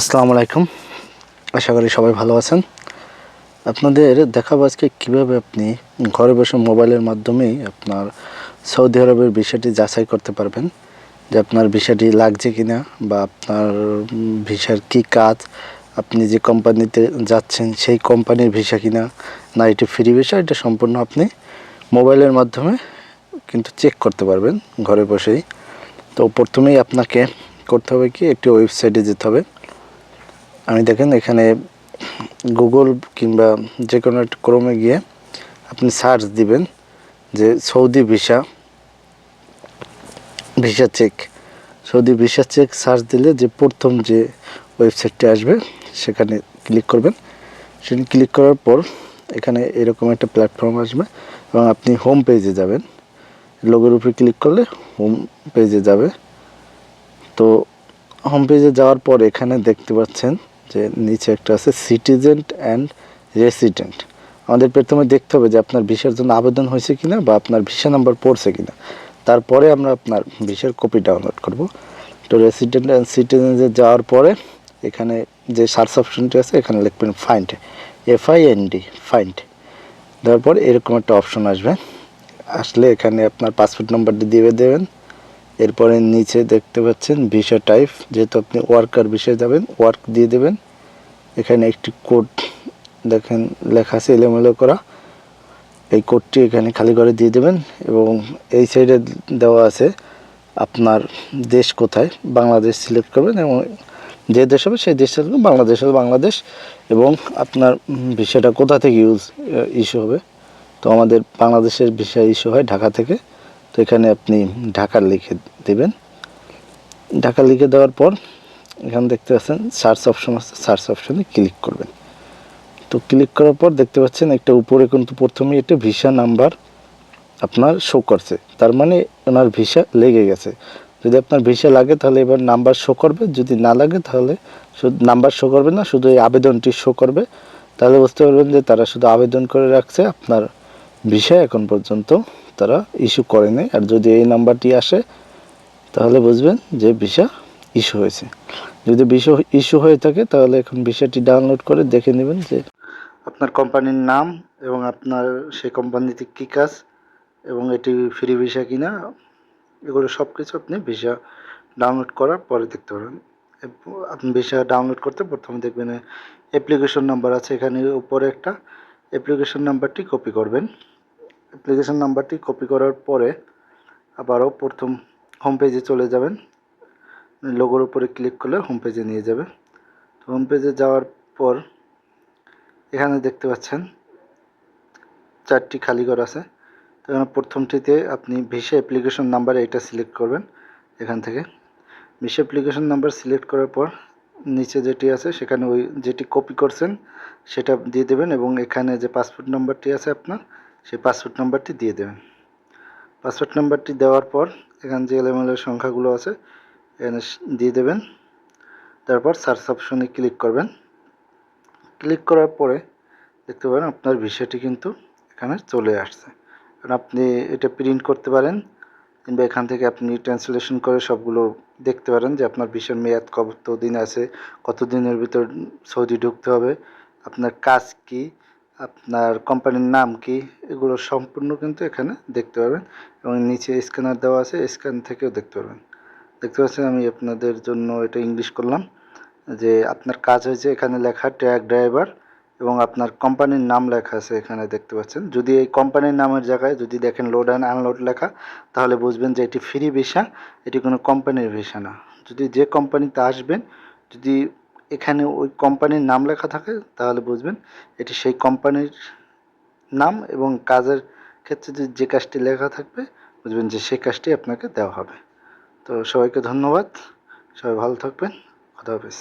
আসসালামু আলাইকুম। আশা করি সবাই ভালো আছেন। আপনাদের দেখাবো আজকে কীভাবে আপনি ঘরে বসে মোবাইলের মাধ্যমেই আপনার সৌদি আরবের ভিসাটি যাচাই করতে পারবেন যে আপনার ভিসাটি লাগছে কিনা, বা আপনার ভিসার কি কাজ, আপনি যে কোম্পানিতে যাচ্ছেন সেই কোম্পানির ভিসা কিনা, না এটি ফ্রি ভিসা, এটা সম্পূর্ণ আপনি মোবাইলের মাধ্যমে কিন্তু চেক করতে পারবেন ঘরে বসেই। তো প্রথমেই আপনাকে করতে হবে কি, একটি ওয়েবসাইটে যেতে হবে। আমি দেখেন এখানে গুগল কিংবা যে কোনো একটা ক্রোমে গিয়ে আপনি সার্চ দিবেন যে Saudi visa check. Saudi visa check search দিলে যে প্রথম যে ওয়েবসাইটটি আসবে সেখানে ক্লিক করবেন। সেখানে ক্লিক করার পর এখানে এরকম একটা প্ল্যাটফর্ম আসবে এবং আপনি হোম পেজে যাবেন। লোগোর উপরে ক্লিক করলে হোম পেজে যাবে। তো হোম পেজে যাওয়ার পর এখানে দেখতে পাচ্ছেন যে নিচে একটা আছে সিটিজেন অ্যান্ড রেসিডেন্ট। আমাদের প্রথমে দেখতে হবে যে আপনার ভিসার জন্য আবেদন হয়েছে কিনা, বা আপনার ভিসা নাম্বার পড়ছে কিনা। তারপরে আমরা আপনার ভিসার কপি ডাউনলোড করব। তো রেসিডেন্ট অ্যান্ড সিটিজেনে যাওয়ার পরে এখানে যে সার্চ অপশনটি আছে এখানে লিখবেন ফাইন্ড, FIND, ফাইন্ড। দেওয়ার পর এরকম একটা অপশন আসবে। আসলে এখানে আপনার পাসপোর্ট নাম্বারটি দিয়ে দেবেন। এরপরে নিচে দেখতে পাচ্ছেন ভিসা টাইপ, যেহেতু আপনি ওয়ার্কার ভিসায় যাবেন ওয়ার্ক দিয়ে দেবেন। এখানে একটি কোড দেখেন লেখা আছে এলোমেলো করা, এই কোডটি এখানে খালি করে দিয়ে দেবেন। এবং এই সাইডে দেওয়া আছে আপনার দেশ কোথায়, বাংলাদেশ সিলেক্ট করবেন এবং যে দেশ হবে সেই দেশ সিলেক্ট করবেন। বাংলাদেশ হলে বাংলাদেশ, এবং আপনার ভিসাটা কোথা থেকে ইস্যু হবে। তো আমাদের বাংলাদেশের ভিসা ইস্যু হয় ঢাকা থেকে। তো এখানে আপনি ঢাকা লিখে দেবেন। ঢাকা লিখে দেওয়ার পর এখানে দেখতে পাচ্ছেন সার্চ অপশন আছে, সার্চ অপশনে ক্লিক করবেন। তো ক্লিক করার পর দেখতে পাচ্ছেন একটা উপরে কিন্তু প্রথমেই একটা ভিসা নাম্বার আপনার শো করছে, তার মানে ওনার ভিসা লেগে গেছে। যদি আপনার ভিসা লাগে তাহলে এবার নাম্বার শো করবে, যদি না লাগে তাহলে শুধু নাম্বার শো করবে না, শুধু এই আবেদনটি শো করবে। তাহলে বুঝতে পারবেন যে তারা শুধু আবেদন করে রাখছে, আপনার ভিসা এখন পর্যন্ত তারা ইস্যু করে নেই। আর যদি এই নাম্বারটি আসে তাহলে বুঝবেন যে ভিসা ইস্যু হয়েছে। যদি ভিসা ইস্যু হয়ে থাকে তাহলে এখন ভিসাটি ডাউনলোড করে দেখে নেবেন যে আপনার কোম্পানির নাম এবং আপনার সেই কোম্পানিতে কী কাজ, এবং এটি ফ্রি ভিসা কিনা, এগুলো সব কিছু আপনি ভিসা ডাউনলোড করার পরে দেখতে পারবেন। আপনি ভিসা ডাউনলোড করতে প্রথমে দেখবেন অ্যাপ্লিকেশন নাম্বার আছে, এখানে উপরে একটা অ্যাপ্লিকেশন নাম্বারটি কপি করবেন। অ্যাপ্লিকেশন নাম্বারটি কপি করার পরে আবারও প্রথম হোম পেজে চলে যাবেন। লোগোর উপরে ক্লিক করলে হোম পেজে নিয়ে যাবে। তো হোম পেজে যাওয়ার পর এখানে দেখতে পাচ্ছেন 4টি খালি ঘর আছে। তো এখানে প্রথমটিতে আপনি ভিসা অ্যাপ্লিকেশন নাম্বার এটা সিলেক্ট করবেন। এখান থেকে ভিসা অ্যাপ্লিকেশন নাম্বার সিলেক্ট করার পর নিচে যেটি আছে সেখানে ওই যেটি কপি করছেন সেটা দিয়ে দেবেন, এবং এখানে যে পাসপোর্ট নাম্বারটি আছে আপনার সেই পাসপোর্ট নাম্বারটি দিয়ে দেবেন। পাসপোর্ট নাম্বারটি দেওয়ার পর এখানে যে এলোমেলো সংখ্যাগুলো আছে এখানে দিয়ে দেবেন। তারপর সার্চ অপশনে ক্লিক করবেন। ক্লিক করার পরে দেখতে পারেন আপনার ভিসাটি কিন্তু এখানে চলে আসছে। কারণ আপনি এটা প্রিন্ট করতে পারেন, কিংবা এখান থেকে আপনি ট্রান্সলেশন করে সবগুলো দেখতে পারেন যে আপনার ভিসার মেয়াদ কতদিন আছে, কতদিনের ভিতর সৌদি ঢুকতে হবে, আপনার কাজ কি, আপনার কোম্পানির নাম কি, এগুলো সম্পূর্ণ কিন্তু এখানে দেখতে পারবেন। এবং নিচে স্ক্যানার দেওয়া আছে, স্ক্যান থেকেও দেখতে পারবেন। দেখতে পাচ্ছেন আমি আপনাদের জন্য এটা ইংলিশ করলাম যে আপনার কাজ হয়েছে এখানে লেখা ট্রাক ড্রাইভার, এবং আপনার কোম্পানির নাম লেখা আছে এখানে দেখতে পাচ্ছেন। যদি এই কোম্পানির নামের জায়গায় যদি দেখেন লোড অ্যান্ড আনলোড লেখা, তাহলে বুঝবেন যে এটি ফ্রি ভিসা, এটি কোনো কোম্পানির ভিসা না। যদি যে কোম্পানিতে আসবেন যদি এখানে ওই কোম্পানির নাম লেখা থাকে তাহলে বুঝবেন এটি সেই কোম্পানির নাম, এবং কাজের ক্ষেত্রে যদি যে কাজটি লেখা থাকবে বুঝবেন যে সেই কাজটি আপনাকে দেওয়া হবে। তো সবাইকে ধন্যবাদ, সবাই ভালো থাকবেন, খোদা হাফেজ।